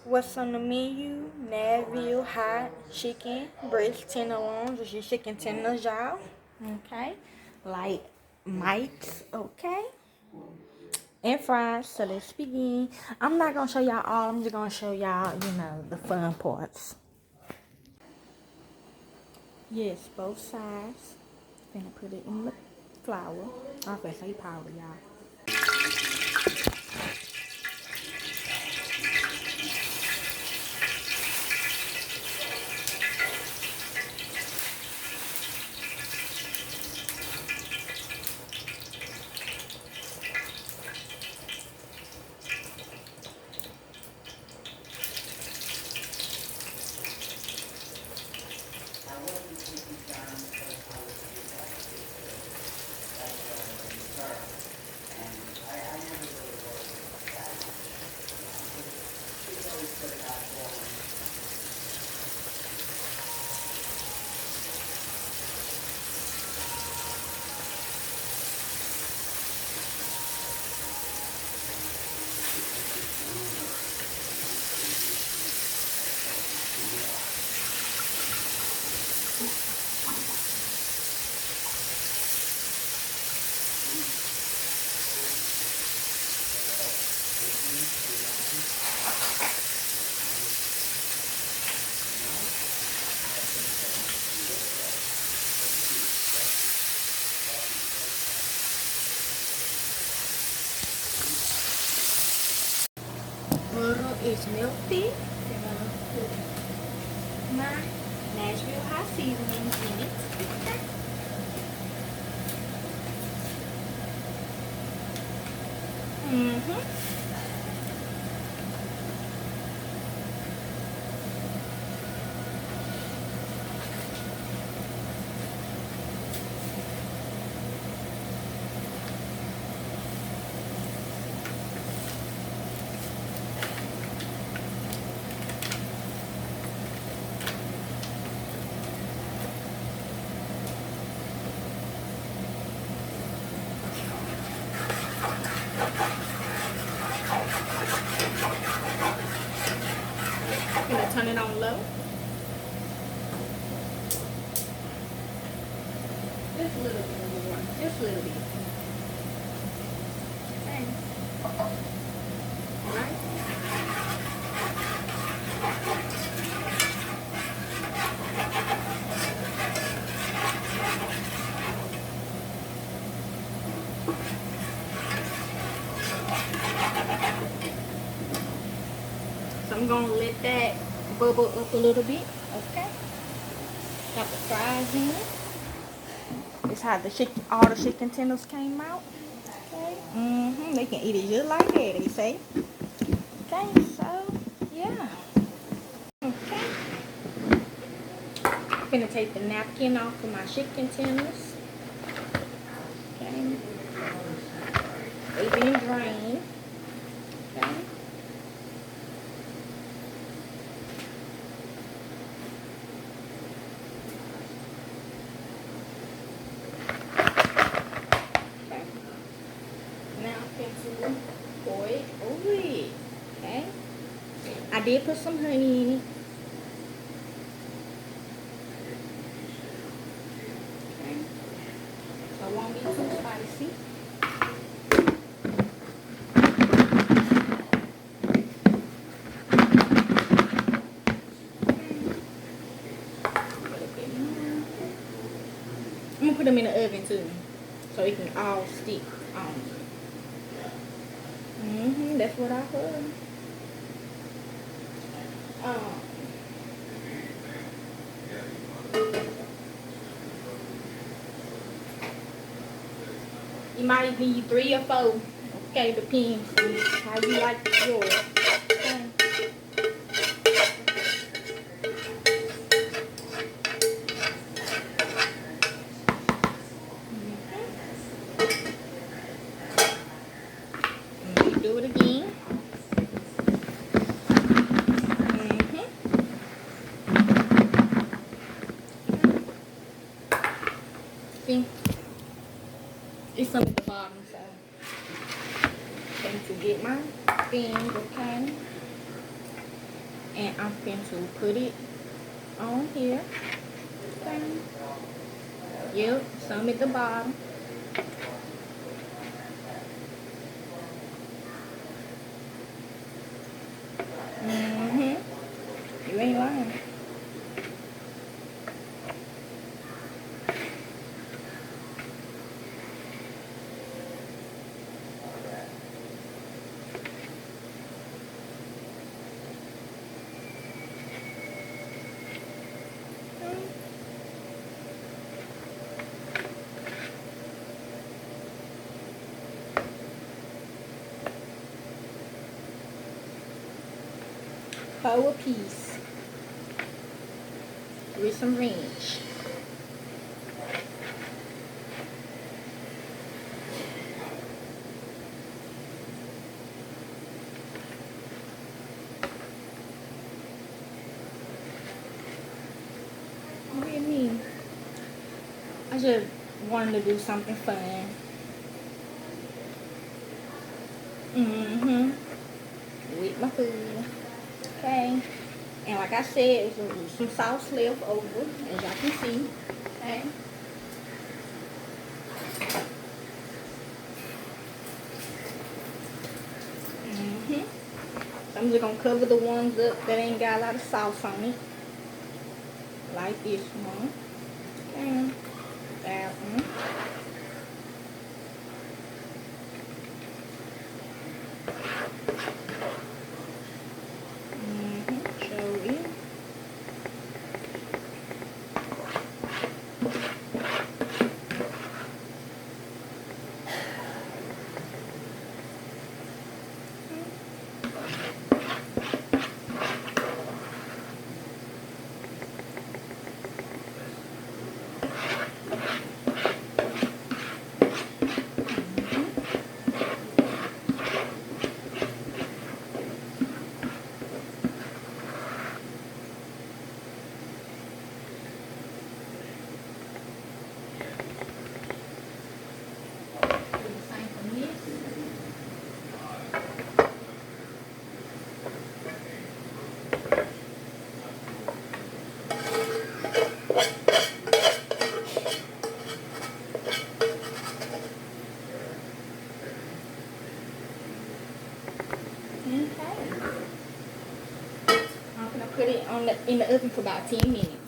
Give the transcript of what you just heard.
What's on the menu? Nashville hot chicken, breast tenderloins, which is chicken tenders, y'all. Okay. Like mites, okay. And fries. So let's begin. I'm not gonna show y'all all, I'm just gonna show y'all, the fun parts. Yes, both sides. Gonna put it in the flour. I'm gonna say powder, y'all. Butter is melted. We're gonna put my Nashville hot seasonings in it. Okay. Mm-hmm. Gonna turn it on low. Just a little bit more. Just a little bit. Okay. Alright. So I'm gonna let that bubble up a little bit. Okay. Got the fries in. This how all the chicken tenders came out. Okay. They can eat it just like that, they say. Okay, so yeah. Okay. I'm gonna take the napkin off of my chicken tenders. Okay. They've been drained. Okay. Okay. Now I'm going to pour it over it. Okay. I did put some honey in it. Okay. So it won't be too spicy. I'm gonna put them in the oven too, so it can all stick on. That's what I heard. You might need 3 or 4. Okay, depends on how you like yours. Okay. Do it again. See, it's some at the bottom, so I'm going to get my thing, okay? And I'm going to put it on here. Okay. Yep, some at the bottom. You ain't lying. Whole piece with some ranch. What do you mean? I just wanted to do something fun. With my food. Okay. And like I said, there's some sauce left over, as y'all can see. Okay. So I'm just gonna cover the ones up that ain't got a lot of sauce on it. Like this one. Okay. That one. Show you. Okay. I'm gonna put it on in the oven for about 10 minutes.